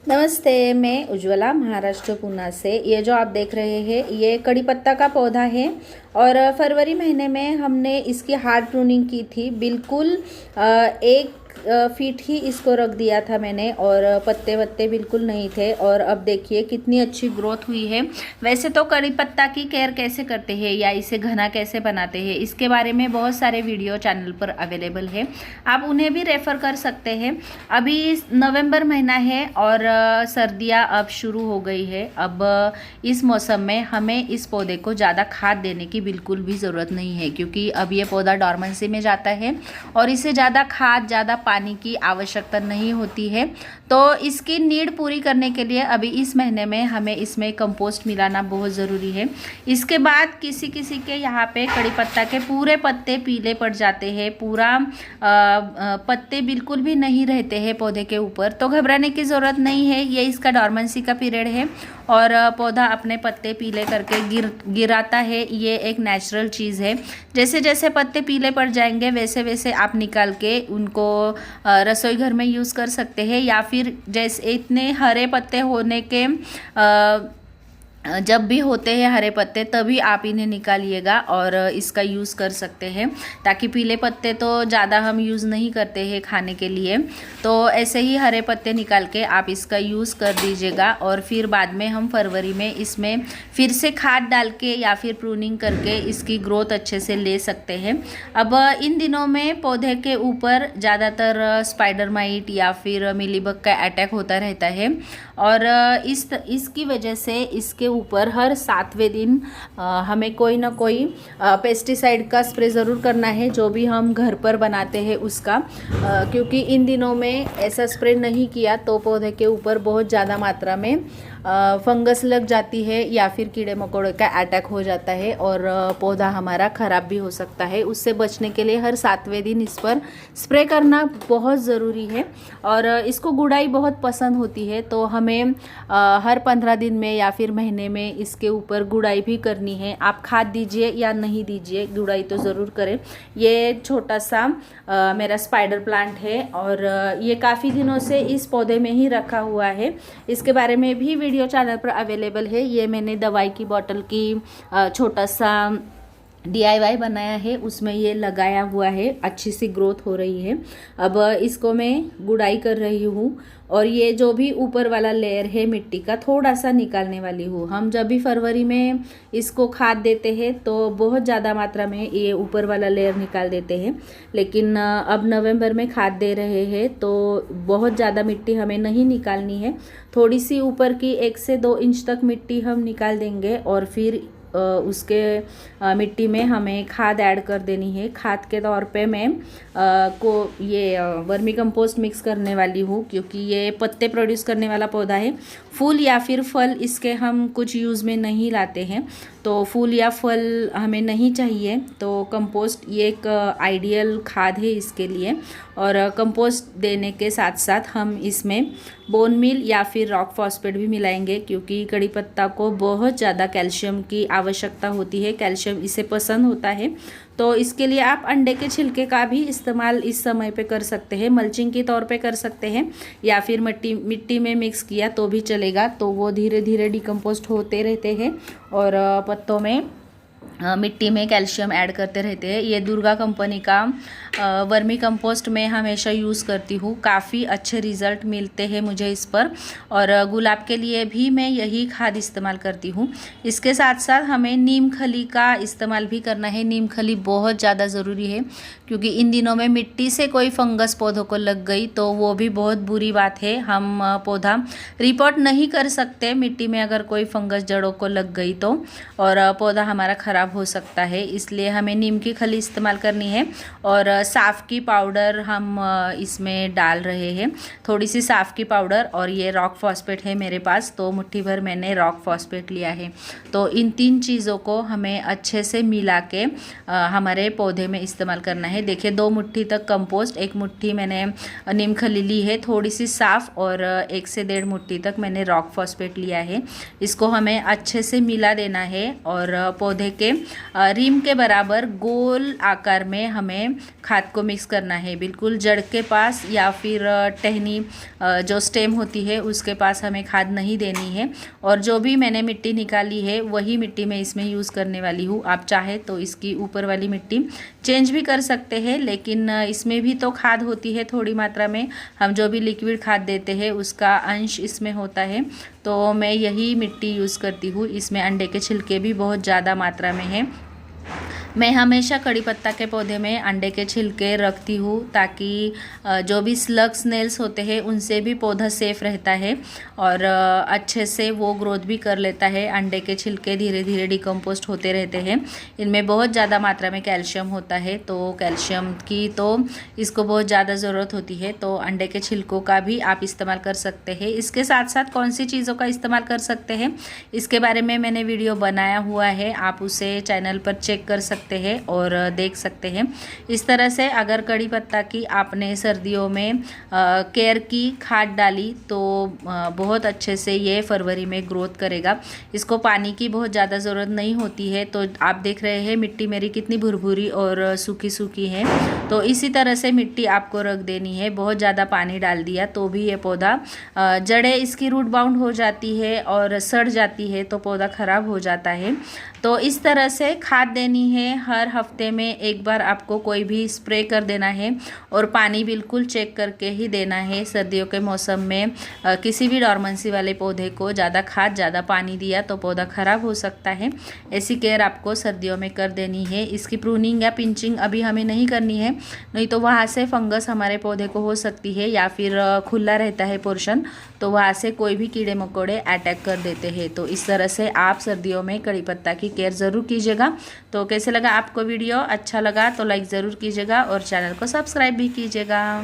नमस्ते, मैं उज्ज्वला महाराष्ट्र पुणे से। ये जो आप देख रहे हैं ये कड़ी पत्ता का पौधा है और फरवरी महीने में हमने इसकी हार्ड प्रूनिंग की थी। बिल्कुल 1 फीट ही इसको रख दिया था मैंने और पत्ते वत्ते बिल्कुल नहीं थे और अब देखिए कितनी अच्छी ग्रोथ हुई है। वैसे तो कड़ी पत्ता की केयर कैसे करते हैं या इसे घना कैसे बनाते हैं इसके बारे में बहुत सारे वीडियो चैनल पर अवेलेबल है, आप उन्हें भी रेफ़र कर सकते हैं। अभी नवंबर महीना है और सर्दियाँ अब शुरू हो गई है। अब इस मौसम में हमें इस पौधे को ज़्यादा खाद देने की बिल्कुल भी ज़रूरत नहीं है, क्योंकि अब ये पौधा डॉर्मेंसी में जाता है और इसे ज़्यादा खाद ज़्यादा पानी की आवश्यकता नहीं होती है। तो इसकी नीड पूरी करने के लिए अभी इस महीने में हमें इसमें कंपोस्ट मिलाना बहुत ज़रूरी है। इसके बाद किसी किसी के यहाँ पे कड़ी पत्ता के पूरे पत्ते पीले पड़ जाते हैं, पूरा पत्ते बिल्कुल भी नहीं रहते हैं पौधे के ऊपर, तो घबराने की ज़रूरत नहीं है। ये इसका डॉर्मेंसी का पीरियड है और पौधा अपने पत्ते पीले करके गिराता है। ये एक नेचुरल चीज़ है। जैसे जैसे पत्ते पीले पड़ जाएंगे वैसे वैसे आप निकाल के उनको रसोई घर में यूज़ कर सकते हैं, या फिर जैसे इतने हरे पत्ते होने के जब भी होते हैं हरे पत्ते तभी आप इन्हें निकालिएगा और इसका यूज़ कर सकते हैं, ताकि पीले पत्ते तो ज़्यादा हम यूज़ नहीं करते हैं खाने के लिए। तो ऐसे ही हरे पत्ते निकाल के आप इसका यूज़ कर दीजिएगा और फिर बाद में हम फरवरी में इसमें फिर से खाद डाल के या फिर प्रूनिंग करके इसकी ग्रोथ अच्छे से ले सकते हैं। अब इन दिनों में पौधे के ऊपर ज़्यादातर स्पाइडर माइट या फिर मिलीबग का अटैक होता रहता है और इसकी वजह से इसके ऊपर हर 7वें दिन हमें कोई ना कोई पेस्टिसाइड का स्प्रे ज़रूर करना है, जो भी हम घर पर बनाते हैं उसका, क्योंकि इन दिनों में ऐसा स्प्रे नहीं किया तो पौधे के ऊपर बहुत ज़्यादा मात्रा में फंगस लग जाती है या फिर कीड़े मकोड़े का अटैक हो जाता है और पौधा हमारा ख़राब भी हो सकता है। उससे बचने के लिए हर 7वें दिन इस पर स्प्रे करना बहुत ज़रूरी है। और इसको गुड़ाई बहुत पसंद होती है, तो हमें हर 15 दिन में या फिर महीने में इसके ऊपर गुड़ाई भी करनी है। आप खाद दीजिए या नहीं दीजिए, गुड़ाई तो ज़रूर करें। ये छोटा सा मेरा स्पाइडर प्लांट है और ये काफ़ी दिनों से इस पौधे में ही रखा हुआ है। इसके बारे में भी वीडियो चैनल पर अवेलेबल है। ये मैंने दवाई की बोतल की छोटा सा DIY बनाया है, उसमें ये लगाया हुआ है, अच्छी सी ग्रोथ हो रही है। अब इसको मैं गुड़ाई कर रही हूँ और ये जो भी ऊपर वाला लेयर है मिट्टी का थोड़ा सा निकालने वाली हूँ। हम जब भी फरवरी में इसको खाद देते हैं तो बहुत ज़्यादा मात्रा में ये ऊपर वाला लेयर निकाल देते हैं, लेकिन अब नवंबर में खाद दे रहे हैं तो बहुत ज़्यादा मिट्टी हमें नहीं निकालनी है। थोड़ी सी ऊपर की 1 से 2 इंच तक मिट्टी हम निकाल देंगे और फिर उसके मिट्टी में हमें खाद ऐड कर देनी है। खाद के तौर पे मैं ये वर्मी कंपोस्ट मिक्स करने वाली हूँ, क्योंकि ये पत्ते प्रोड्यूस करने वाला पौधा है। फूल या फिर फल इसके हम कुछ यूज़ में नहीं लाते हैं, तो फूल या फल हमें नहीं चाहिए, तो कंपोस्ट ये एक आइडियल खाद है इसके लिए। और कंपोस्ट देने के साथ साथ हम इसमें बोन मील या फिर रॉक फॉस्फेट भी मिलाएंगे, क्योंकि कड़ी पत्ता को बहुत ज़्यादा कैल्शियम की आवश्यकता होती है, कैल्शियम इसे पसंद होता है। तो इसके लिए आप अंडे के छिलके का भी इस्तेमाल इस समय पे कर सकते हैं, मल्चिंग के तौर पे कर सकते हैं, या फिर मिट्टी में मिक्स किया तो भी चलेगा। तो वो धीरे धीरे डिकम्पोस्ट होते रहते हैं और पत्तों में मिट्टी में कैल्शियम ऐड करते रहते हैं। ये दुर्गा कंपनी का वर्मी कंपोस्ट मैं हमेशा यूज़ करती हूँ, काफ़ी अच्छे रिज़ल्ट मिलते हैं मुझे इस पर। और गुलाब के लिए भी मैं यही खाद इस्तेमाल करती हूँ। इसके साथ साथ हमें नीम खली का इस्तेमाल भी करना है। नीम खली बहुत ज़्यादा ज़रूरी है, क्योंकि इन दिनों में मिट्टी से कोई फंगस पौधों को लग गई तो वो भी बहुत बुरी बात है। हम पौधा रिपोर्ट नहीं कर सकते मिट्टी में अगर कोई फंगस जड़ों को लग गई तो, और पौधा हमारा ख़राब हो सकता है। इसलिए हमें नीम की खली इस्तेमाल करनी है। और साफ़ की पाउडर हम इसमें डाल रहे हैं, थोड़ी सी साफ़ की पाउडर, और ये रॉक फॉस्फेट है मेरे पास, तो मुट्ठी भर मैंने रॉक फॉस्फेट लिया है। तो इन 3 चीज़ों को हमें अच्छे से मिला के हमारे पौधे में इस्तेमाल करना है। देखिए 2 मुट्ठी तक कंपोस्ट, 1 मुट्ठी मैंने नीम खली ली है थोड़ी सी साफ़, और 1 से 1.5 मुट्ठी तक मैंने रॉक फॉस्फेट लिया है। इसको हमें अच्छे से मिला देना है और पौधे के रीम के बराबर गोल आकार में हमें खाद को मिक्स करना है। बिल्कुल जड़ के पास या फिर टहनी जो स्टेम होती है उसके पास हमें खाद नहीं देनी है। और जो भी मैंने मिट्टी निकाली है वही मिट्टी मैं इसमें यूज़ करने वाली हूँ। आप चाहे तो इसकी ऊपर वाली मिट्टी चेंज भी कर सकते हैं, लेकिन इसमें भी तो खाद होती है थोड़ी मात्रा में। हम जो भी लिक्विड खाद देते हैं उसका अंश इसमें होता है, तो मैं यही मिट्टी यूज़ करती हूँ। इसमें अंडे के छिलके भी बहुत ज़्यादा मात्रा में हैं। मैं हमेशा कड़ी पत्ता के पौधे में अंडे के छिलके रखती हूँ ताकि जो भी स्लग स्नेल्स होते हैं उनसे भी पौधा सेफ रहता है और अच्छे से वो ग्रोथ भी कर लेता है। अंडे के छिलके धीरे धीरे डिकम्पोस्ट होते रहते हैं। इनमें बहुत ज़्यादा मात्रा में कैल्शियम होता है, तो कैल्शियम की तो इसको बहुत ज़्यादा ज़रूरत होती है। तो अंडे के छिलकों का भी आप इस्तेमाल कर सकते हैं। इसके साथ साथ कौन सी चीज़ों का इस्तेमाल कर सकते हैं इसके बारे में मैंने वीडियो बनाया हुआ है, आप उसे चैनल पर चेक कर सकते हैं और देख सकते हैं। इस तरह से अगर कड़ी पत्ता की आपने सर्दियों में केयर की, खाद डाली तो बहुत अच्छे से ये फरवरी में ग्रोथ करेगा। इसको पानी की बहुत ज़्यादा ज़रूरत नहीं होती है। तो आप देख रहे हैं मिट्टी मेरी कितनी भुरभुरी और सूखी सूखी है। तो इसी तरह से मिट्टी आपको रख देनी है। बहुत ज़्यादा पानी डाल दिया तो भी ये पौधा जड़ें इसकी रूट बाउंड हो जाती है और सड़ जाती है, तो पौधा ख़राब हो जाता है। तो इस तरह से खाद देनी है। हर हफ्ते में एक बार आपको कोई भी स्प्रे कर देना है और पानी बिल्कुल चेक करके ही देना है। सर्दियों के मौसम में किसी भी डॉर्मेंसी वाले पौधे को ज़्यादा खाद, ज़्यादा पानी दिया तो पौधा ख़राब हो सकता है। ऐसी केयर आपको सर्दियों में कर देनी है। इसकी प्रूनिंग या पिंचिंग अभी हमें नहीं करनी है, नहीं तो वहाँ से फंगस हमारे पौधे को हो सकती है, या फिर खुला रहता है पोर्शन तो वहाँ से कोई भी कीड़े मकोड़े अटैक कर देते हैं। तो इस तरह से आप सर्दियों में कड़ी पत्ता की केयर ज़रूर कीजिएगा। तो कैसे लगा आपको वीडियो? अच्छा लगा तो लाइक ज़रूर कीजिएगा और चैनल को सब्सक्राइब भी कीजिएगा।